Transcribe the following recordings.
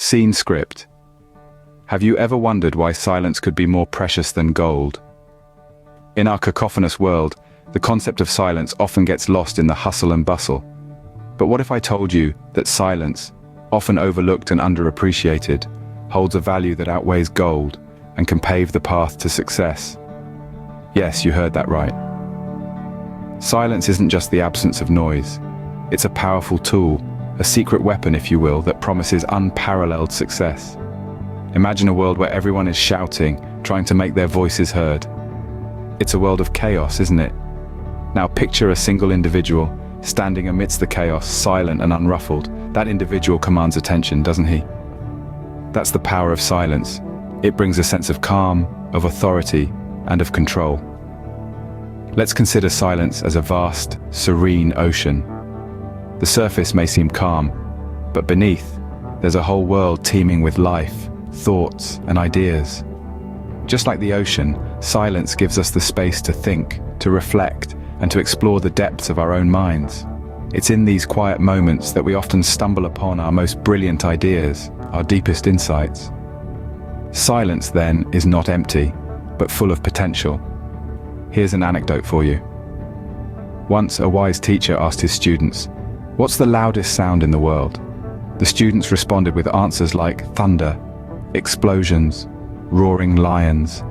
Scene script. Have you ever wondered why silence could be more precious than gold? In our cacophonous world, the concept of silence often gets lost in the hustle and bustle. But what if I told you that silence, often overlooked and underappreciated, holds a value that outweighs gold and can pave the path to success? Yes, you heard that right. Silence isn't just the absence of noise. It's a powerful tool, a secret weapon, if you will, that promises unparalleled success. Imagine a world where everyone is shouting, trying to make their voices heard. It's a world of chaos, isn't it? Now picture a single individual standing amidst the chaos, silent and unruffled. That individual commands attention, doesn't he? That's the power of silence. It brings a sense of calm, of authority, and of control. Let's consider silence as a vast, serene ocean. The surface may seem calm, but beneath, there's a whole world teeming with life, thoughts, and ideas. Just like the ocean, silence gives us the space to think, to reflect, and to explore the depths of our own minds. It's in these quiet moments that we often stumble upon our most brilliant ideas, our deepest insights. Silence, then, is not empty, but full of potential. Here's an anecdote for you. Once a wise teacher asked his students, "What's the loudest sound in the world?" The students responded with answers like thunder, explosions, roaring lions.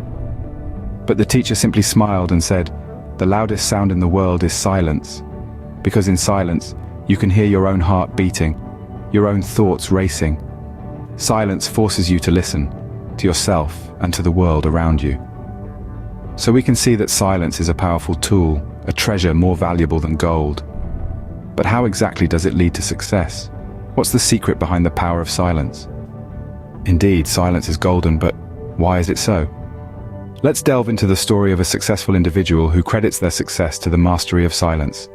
But the teacher simply smiled and said, "The loudest sound in the world is silence. Because in silence, you can hear your own heart beating, your own thoughts racing. Silence forces you to listen, to yourself and to the world around you." So we can see that silence is a powerful tool, a treasure more valuable than gold. But how exactly does it lead to success? What's the secret behind the power of silence? Indeed, silence is golden, but why is it so? Let's delve into the story of a successful individual who credits their success to the mastery of silence.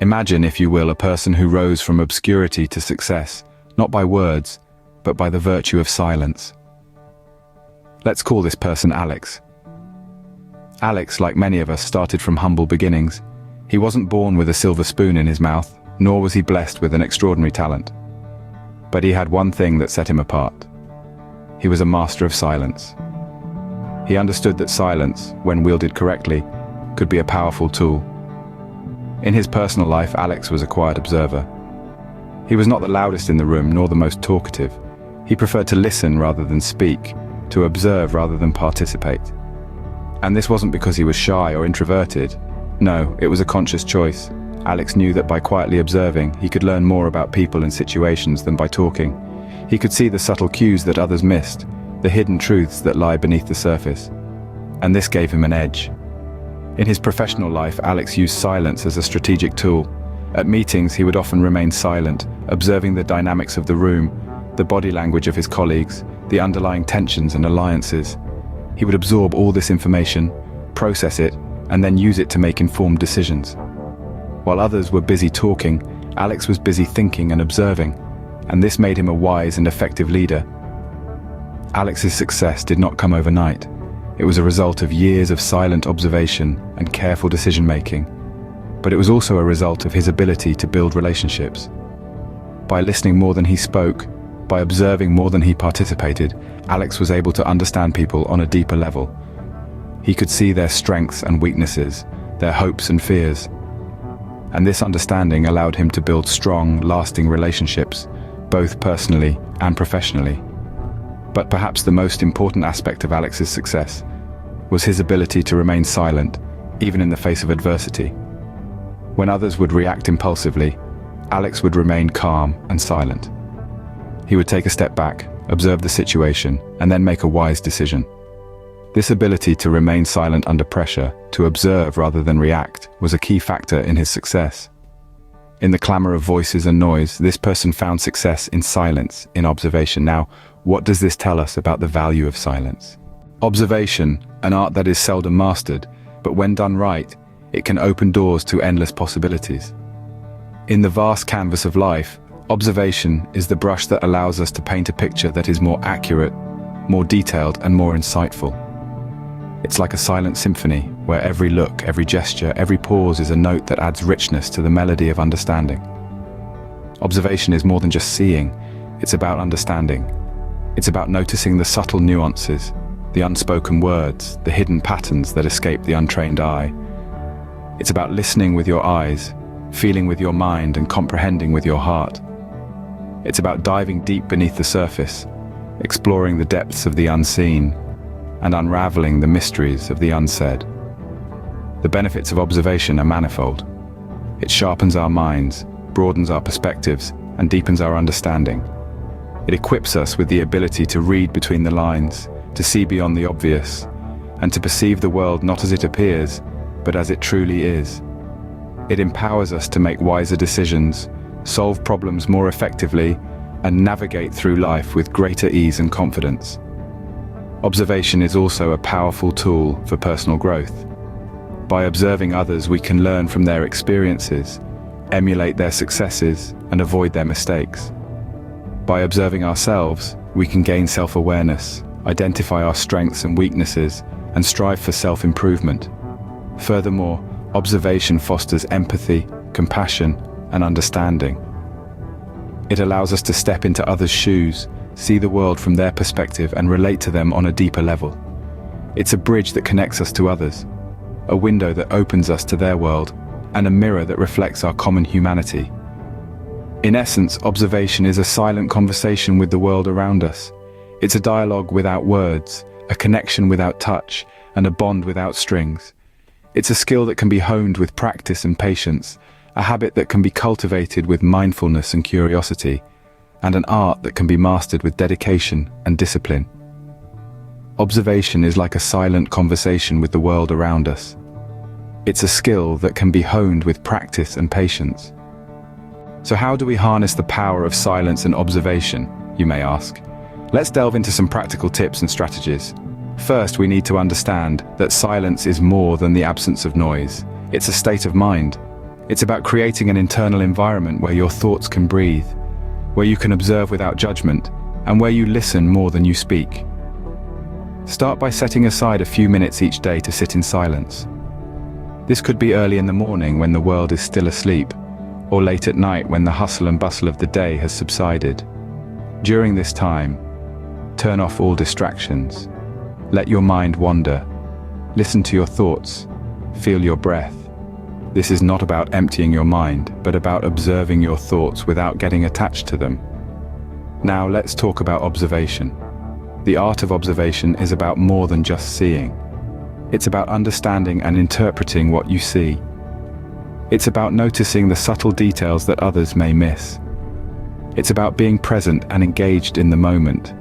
Imagine, if you will, a person who rose from obscurity to success, not by words, but by the virtue of silence. Let's call this person Alex. Alex, like many of us, started from humble beginnings. He wasn't born with a silver spoon in his mouth, nor was he blessed with an extraordinary talent. But he had one thing that set him apart. He was a master of silence. He understood that silence, when wielded correctly, could be a powerful tool. In his personal life, Alex was a quiet observer. He was not the loudest in the room, nor the most talkative. He preferred to listen rather than speak, to observe rather than participate. And this wasn't because he was shy or introverted. No, it was a conscious choice. Alex knew that by quietly observing, he could learn more about people and situations than by talking. He could see the subtle cues that others missed, the hidden truths that lie beneath the surface. And this gave him an edge. In his professional life, Alex used silence as a strategic tool. At meetings, he would often remain silent, observing the dynamics of the room, the body language of his colleagues, the underlying tensions and alliances. He would absorb all this information, process it, and then use it to make informed decisions. While others were busy talking, Alex was busy thinking and observing, and this made him a wise and effective leader. Alex's success did not come overnight. It was a result of years of silent observation and careful decision-making, but it was also a result of his ability to build relationships. By listening more than he spoke, by observing more than he participated, Alex was able to understand people on a deeper level. He could see their strengths and weaknesses, their hopes and fears. And this understanding allowed him to build strong, lasting relationships, both personally and professionally. But perhaps the most important aspect of Alex's success was his ability to remain silent, even in the face of adversity. When others would react impulsively, Alex would remain calm and silent. He would take a step back, observe the situation, and then make a wise decision. This ability to remain silent under pressure, to observe rather than react, was a key factor in his success. In the clamor of voices and noise, this person found success in silence, in observation. Now, what does this tell us about the value of silence? Observation, an art that is seldom mastered, but when done right, it can open doors to endless possibilities. In the vast canvas of life, observation is the brush that allows us to paint a picture that is more accurate, more detailed, and more insightful. It's like a silent symphony, where every look, every gesture, every pause is a note that adds richness to the melody of understanding. Observation is more than just seeing, it's about understanding. It's about noticing the subtle nuances, the unspoken words, the hidden patterns that escape the untrained eye. It's about listening with your eyes, feeling with your mind, and comprehending with your heart. It's about diving deep beneath the surface, exploring the depths of the unseen, and unraveling the mysteries of the unsaid. The benefits of observation are manifold. It sharpens our minds, broadens our perspectives, and deepens our understanding. It equips us with the ability to read between the lines, to see beyond the obvious, and to perceive the world not as it appears, but as it truly is. It empowers us to make wiser decisions, solve problems more effectively, and navigate through life with greater ease and confidence. Observation is also a powerful tool for personal growth. By observing others, we can learn from their experiences, emulate their successes, and avoid their mistakes. By observing ourselves, we can gain self-awareness, identify our strengths and weaknesses, and strive for self-improvement. Furthermore, observation fosters empathy, compassion, and understanding. It allows us to step into others' shoes, see the world from their perspective, and relate to them on a deeper level. It's a bridge that connects us to others, a window that opens us to their world, and a mirror that reflects our common humanity. In essence, observation is a silent conversation with the world around us. It's a dialogue without words, a connection without touch, and a bond without strings. It's a skill that can be honed with practice and patience, a habit that can be cultivated with mindfulness and curiosity, and an art that can be mastered with dedication and discipline. Observation is like a silent conversation with the world around us. It's a skill that can be honed with practice and patience. So how do we harness the power of silence and observation, you may ask? Let's delve into some practical tips and strategies. First, we need to understand that silence is more than the absence of noise. It's a state of mind. It's about creating an internal environment where your thoughts can breathe, where you can observe without judgment, and where you listen more than you speak. Start by setting aside a few minutes each day to sit in silence. This could be early in the morning when the world is still asleep, or late at night when the hustle and bustle of the day has subsided. During this time, turn off all distractions. Let your mind wander. Listen to your thoughts. Feel your breath. This is not about emptying your mind, but about observing your thoughts without getting attached to them. Now let's talk about observation. The art of observation is about more than just seeing. It's about understanding and interpreting what you see. It's about noticing the subtle details that others may miss. It's about being present and engaged in the moment.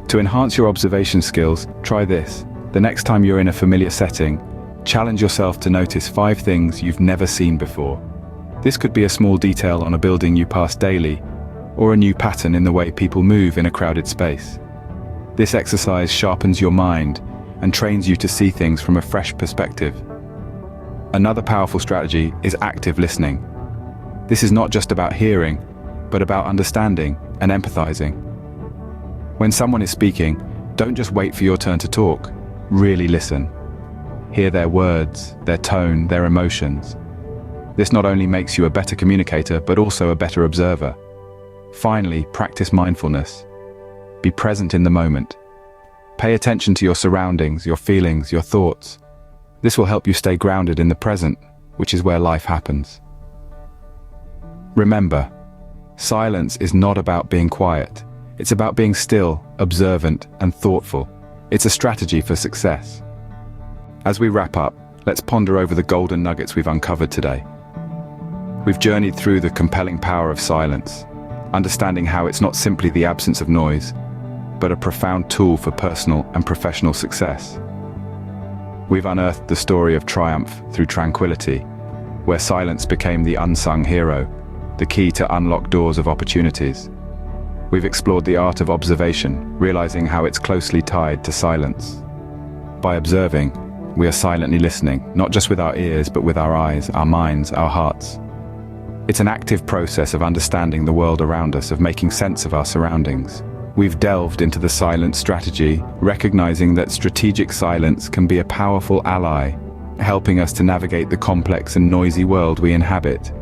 To enhance your observation skills, try this. The next time you're in a familiar setting, challenge yourself to notice 5 things you've never seen before. This could be a small detail on a building you pass daily, or a new pattern in the way people move in a crowded space. This exercise sharpens your mind and trains you to see things from a fresh perspective. Another powerful strategy is active listening. This is not just about hearing, but about understanding and empathizing. When someone is speaking, don't just wait for your turn to talk. Really listen. Hear their words, their tone, their emotions. This not only makes you a better communicator, but also a better observer. Finally, practice mindfulness. Be present in the moment. Pay attention to your surroundings, your feelings, your thoughts. This will help you stay grounded in the present, which is where life happens. Remember, silence is not about being quiet. It's about being still, observant, and thoughtful. It's a strategy for success. As we wrap up, let's ponder over the golden nuggets we've uncovered today. We've journeyed through the compelling power of silence, understanding how it's not simply the absence of noise, but a profound tool for personal and professional success. We've unearthed the story of triumph through tranquility, where silence became the unsung hero, the key to unlock doors of opportunities. We've explored the art of observation, realizing how it's closely tied to silence. By observing, we are silently listening, not just with our ears, but with our eyes, our minds, our hearts. It's an active process of understanding the world around us, of making sense of our surroundings. We've delved into the silence strategy, recognizing that strategic silence can be a powerful ally, helping us to navigate the complex and noisy world we inhabit.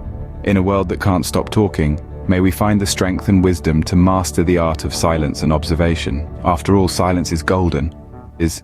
In a world that can't stop talking, May we find the strength and wisdom to master the art of silence and observation. After all, silence is golden, is